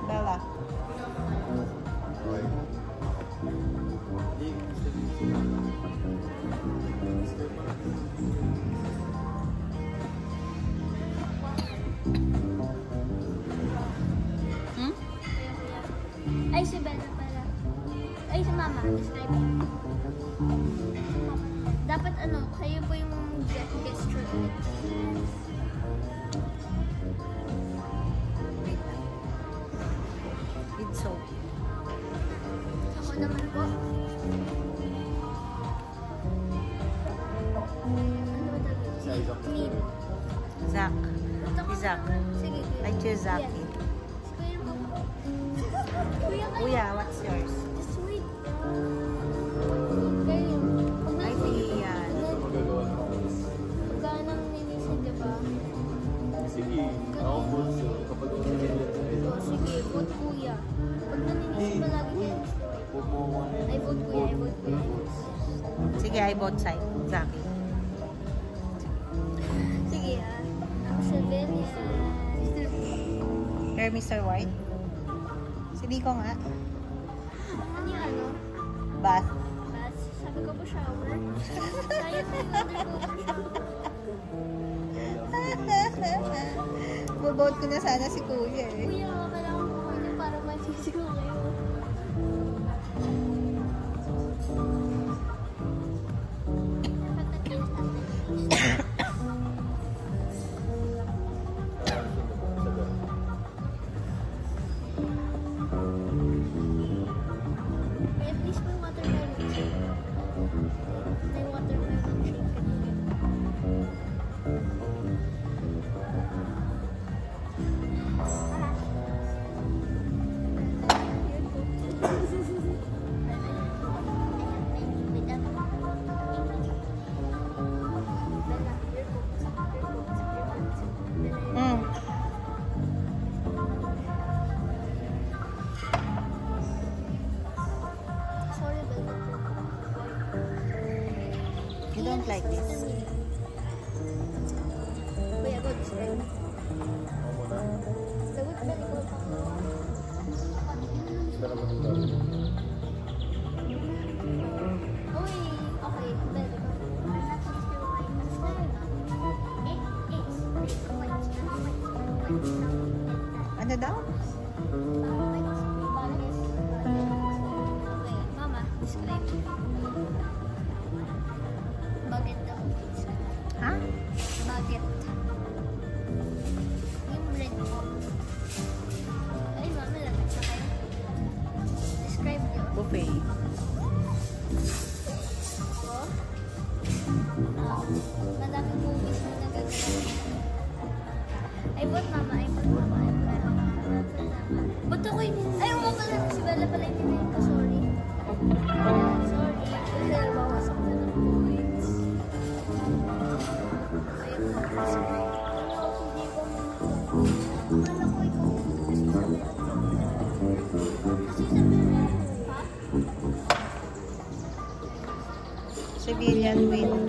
Bella. Ay, si Bella pala. Ay, si Mama. Describe mo. Dapat ano, kayo po yung gesture ulit. It's so. Ako naman po. Ano ba tawag? Neil. Zach. Ito Zach. Sige. I choose Zach. Si Kuya po. Kuya kayo. Kuya, what's yours? Sweet. Kayo. Ay, Ian. Pagka nang ninisin, di ba? Sige, ako po kapag Sige, vote Kuya. Pag naninisin pa lagi kayo. Ay, vote Kuya. Ay, vote Kuya. Sige, I vote side. Zach. Sige, ang civilian. You're Mr. White? Si Nico nga. Ano yung ano? Bath. Bas, sabi ko po shower. Sayang na yung undercoat. Bobote ko na sana si Kuya eh. Kuya, kailangan ko kayo para masisigaw kayo. Kaya please po yung watermelon shake. Na yung watermelon shake kanina. Sorry, Bella. You don't like this? Kuya, go describe. Lagot ba ikaw pa? Uy, okay. Bella, go. Ano daw? Okay, Mama, describe. Baget daw. Ha? Baget. Yung red po. Ay, Mama, lamig sa kayo. Describe nyo. Buffet. Oh. Madaming movies na nagagawa. Ay, bot Mama. Ay, bot Mama. Ay, bot Mama. Ba't ako yun? Ay, oo pala. Si Bella pala yung tinayin ko. Sorry. Sorry. Kasi nabawasak na ng points. Ayun po. Hindi ko akala ko ikaw. Kasi sabi na. Ha? Civilian win.